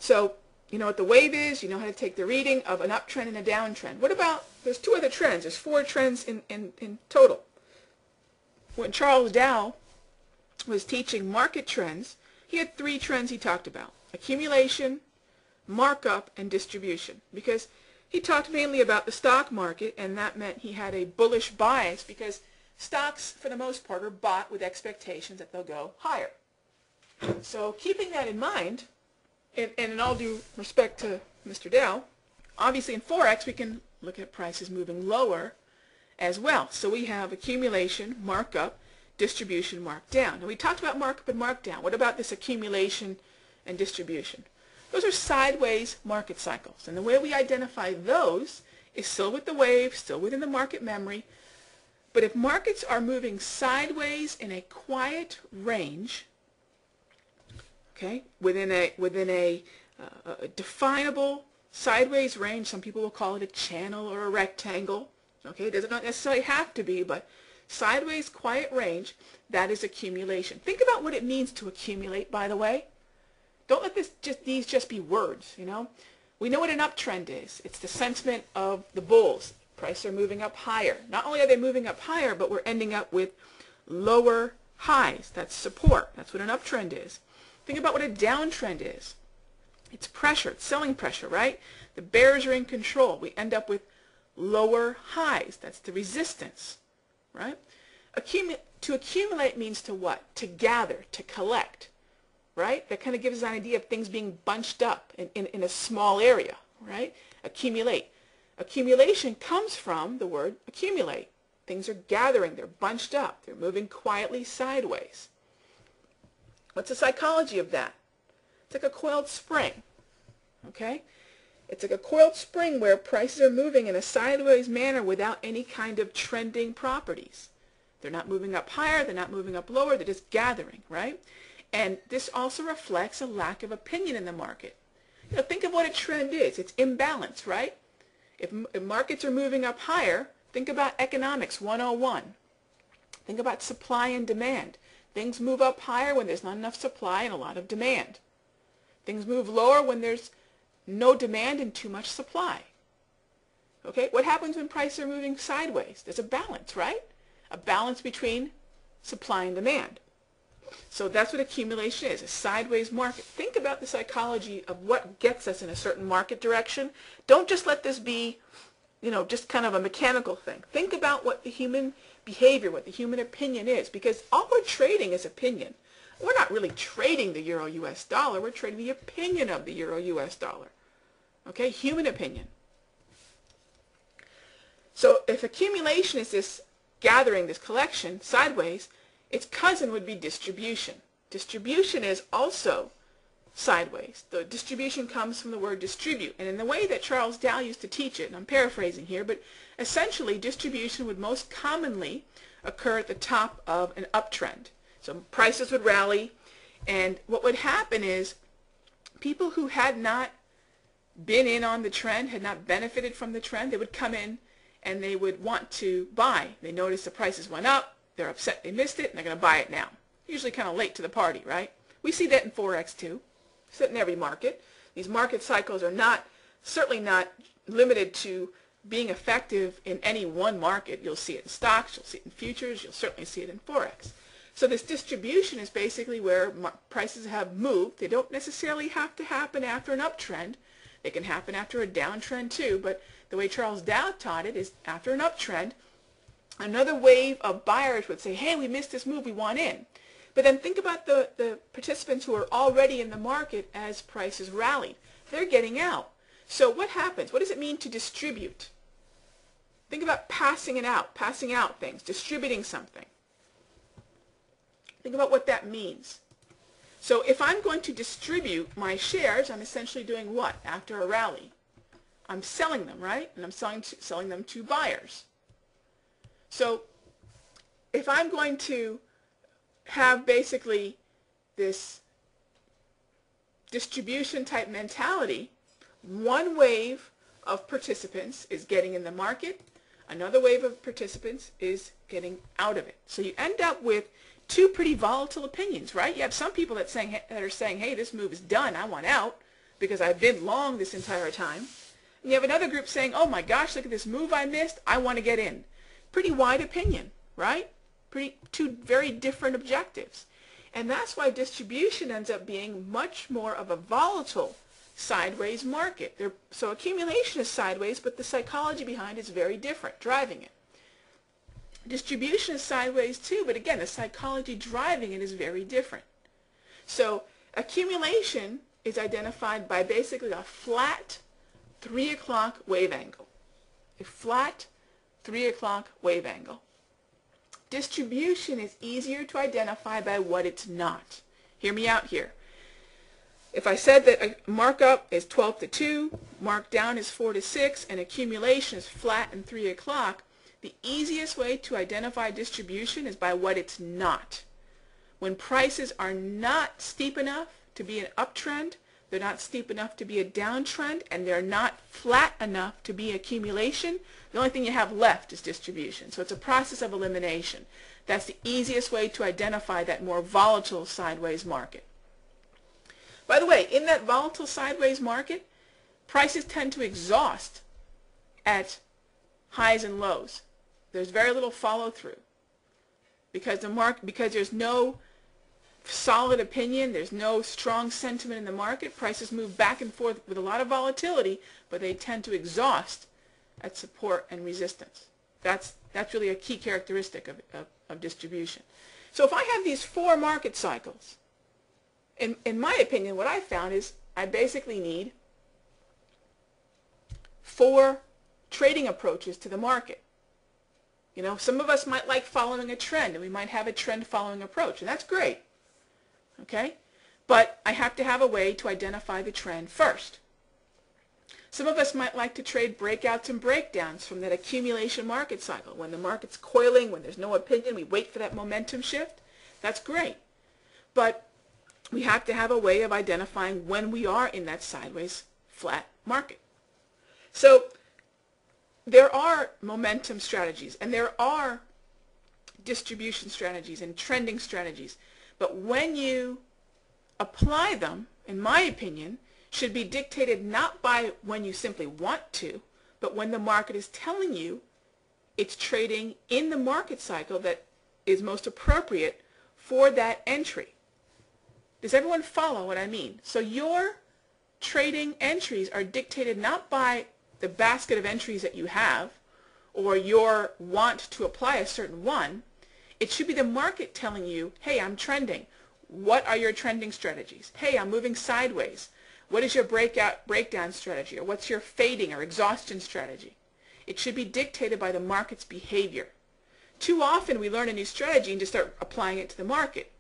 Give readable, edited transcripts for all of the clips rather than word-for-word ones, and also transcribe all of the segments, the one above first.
So you know what the wave is, you know how to take the reading of an uptrend and a downtrend. What about, there's two other trends, there's four trends in total. When Charles Dow was teaching market trends, he had three trends he talked about: accumulation, markup, and distribution. Because he talked mainly about the stock market, and that meant he had a bullish bias because stocks, for the most part, are bought with expectations that they'll go higher. So keeping that in mind, and in all due respect to Mr. Dow, obviously in Forex we can look at prices moving lower as well. So we have accumulation, markup, distribution, markdown. And we talked about markup and markdown. What about this accumulation and distribution? Those are sideways market cycles. And the way we identify those is still with the wave, still within the market memory. But if markets are moving sideways in a quiet range, okay, within a definable sideways range, some people will call it a channel or a rectangle. Okay, it doesn't not necessarily have to be, but sideways quiet range, that is accumulation. Think about what it means to accumulate, by the way. Don't let these just be words, you know. We know what an uptrend is. It's the sentiment of the bulls. Prices are moving up higher. Not only are they moving up higher, but we're ending up with lower highs. That's support. That's what an uptrend is. Think about what a downtrend is. It's pressure. It's selling pressure, right? The bears are in control. We end up with lower highs. That's the resistance, right? To accumulate means to what? To gather, to collect, right? That kind of gives us an idea of things being bunched up in a small area, right? Accumulate. Accumulation comes from the word accumulate. Things are gathering. They're bunched up. They're moving quietly sideways. What's the psychology of that? It's like a coiled spring, okay? It's like a coiled spring where prices are moving in a sideways manner without any kind of trending properties. They're not moving up higher, they're not moving up lower, they're just gathering, right? And this also reflects a lack of opinion in the market. You know, think of what a trend is. It's imbalance, right? If markets are moving up higher, think about economics 101. Think about supply and demand. Things move up higher when there's not enough supply and a lot of demand. Things move lower when there's no demand and too much supply. Okay, what happens when prices are moving sideways? There's a balance, right? A balance between supply and demand. So that's what accumulation is, a sideways market. Think about the psychology of what gets us in a certain market direction. Don't just let this be, you know, just kind of a mechanical thing. Think about what the human behavior, what the human opinion is, because all we're trading is opinion. We're not really trading the euro-US dollar, we're trading the opinion of the euro-US dollar. Okay, human opinion. So if accumulation is this gathering, this collection, sideways, its cousin would be distribution. Distribution is also sideways. The distribution comes from the word distribute, and in the way that Charles Dow used to teach it, and I'm paraphrasing here, but essentially distribution would most commonly occur at the top of an uptrend. So prices would rally, and what would happen is people who had not been in on the trend, had not benefited from the trend, they would come in and they would want to buy. They notice the prices went up, they're upset they missed it, and they're going to buy it now. Usually kind of late to the party, right? We see that in Forex too. It's in every market. These market cycles are certainly not limited to being effective in any one market. You'll see it in stocks, you'll see it in futures, you'll certainly see it in Forex. So this distribution is basically where prices have moved. They don't necessarily have to happen after an uptrend. They can happen after a downtrend too, but the way Charles Dow taught it is after an uptrend, another wave of buyers would say, hey, we missed this move, we want in. But then think about the participants who are already in the market as prices rallied. They're getting out. So what happens? What does it mean to distribute? Think about passing out things, distributing something. Think about what that means. So if I'm going to distribute my shares, I'm essentially doing what after a rally? I'm selling them, right? And I'm selling them to buyers. So if I'm going to have basically this distribution type mentality, one wave of participants is getting in the market, another wave of participants is getting out of it. So you end up with two pretty volatile opinions, right? You have some people that are saying, hey, this move is done, I want out. because I've been long this entire time. And you have another group saying, oh my gosh, look at this move I missed, I want to get in. Pretty wide opinion, right? Two very different objectives. And that's why distribution ends up being much more of a volatile sideways market. So accumulation is sideways, but the psychology behind it is very different, driving it. Distribution is sideways too, but again, the psychology driving it is very different. So accumulation is identified by basically a flat 3 o'clock wave angle. A flat 3 o'clock wave angle. Distribution is easier to identify by what it's not. Hear me out here. If I said that a markup is 12 to 2, markdown is 4 to 6, and accumulation is flat and 3 o'clock, the easiest way to identify distribution is by what it's not. When prices are not steep enough to be an uptrend, they're not steep enough to be a downtrend, and they're not flat enough to be accumulation, the only thing you have left is distribution. So it's a process of elimination. That's the easiest way to identify that more volatile sideways market. By the way, in that volatile sideways market, prices tend to exhaust at highs and lows. There's very little follow through because there's no solid opinion, there's no strong sentiment in the market. Prices move back and forth with a lot of volatility, but they tend to exhaust at support and resistance. That's really a key characteristic of distribution. So if I have these 4 market cycles, in my opinion, what I found is I basically need 4 trading approaches to the market. You know, some of us might like following a trend, and we might have a trend following approach, and that's great. Okay? But I have to have a way to identify the trend first. Some of us might like to trade breakouts and breakdowns from that accumulation market cycle. When the market's coiling, when there's no opinion, we wait for that momentum shift. That's great. But we have to have a way of identifying when we are in that sideways flat market. So there are momentum strategies, and there are distribution strategies and trending strategies. But when you apply them, in my opinion, should be dictated not by when you simply want to, but when the market is telling you it's trading in the market cycle that is most appropriate for that entry. Does everyone follow what I mean? So your trading entries are dictated not by the basket of entries that you have or your want to apply a certain one. It should be the market telling you, hey, I'm trending. What are your trending strategies? Hey, I'm moving sideways. What is your breakdown strategy? Or what's your fading or exhaustion strategy? It should be dictated by the market's behavior. Too often we learn a new strategy and just start applying it to the market.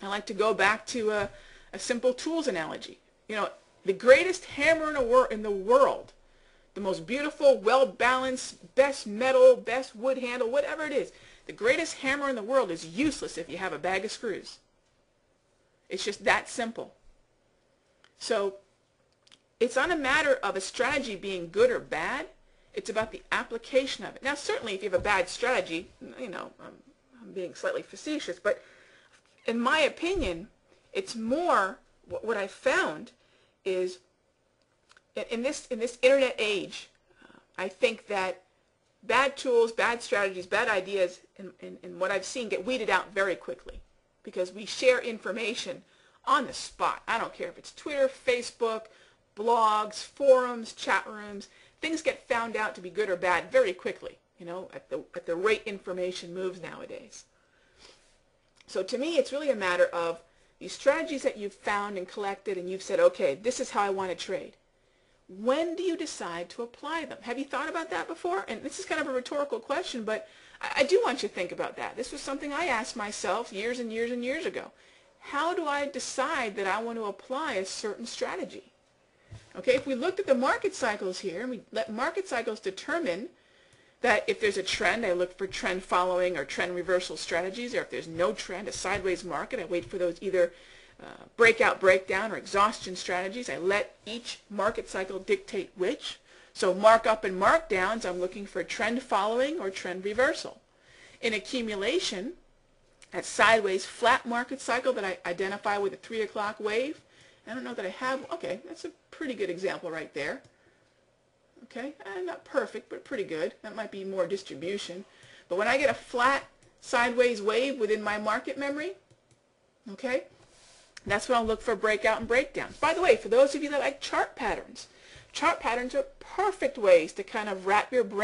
I like to go back to a simple tools analogy. You know, the greatest hammer in the world, the most beautiful, well-balanced, best metal, best wood handle, whatever it is, the greatest hammer in the world is useless if you have a bag of screws. It's just that simple. So it's not a matter of a strategy being good or bad. It's about the application of it. Now, certainly if you have a bad strategy, you know, I'm being slightly facetious, but in my opinion, it's more what I found is in this internet age, I think that bad tools, bad strategies, bad ideas, and what I've seen get weeded out very quickly because we share information on the spot. I don't care if it's Twitter, Facebook, blogs, forums, chat rooms. Things get found out to be good or bad very quickly, you know, at the rate information moves nowadays. So to me, it's really a matter of these strategies that you've found and collected and you've said, okay, this is how I want to trade. When do you decide to apply them? Have you thought about that before? And this is kind of a rhetorical question, but I do want you to think about that. This was something I asked myself years and years and years ago. How do I decide that I want to apply a certain strategy? Okay, if we looked at the market cycles here, and we let market cycles determine that if there's a trend, I look for trend following or trend reversal strategies, or if there's no trend, a sideways market, I wait for those either breakout, breakdown, or exhaustion strategies. I let each market cycle dictate which. So markup and markdowns, I'm looking for trend following or trend reversal. In accumulation, that sideways flat market cycle that I identify with a 3 o'clock wave, I don't know that I have. Okay, that's a pretty good example right there. Okay, not perfect, but pretty good. That might be more distribution. But when I get a flat sideways wave within my market memory, okay, that's when I'll look for breakout and breakdowns. By the way, for those of you that like chart patterns are perfect ways to kind of wrap your brain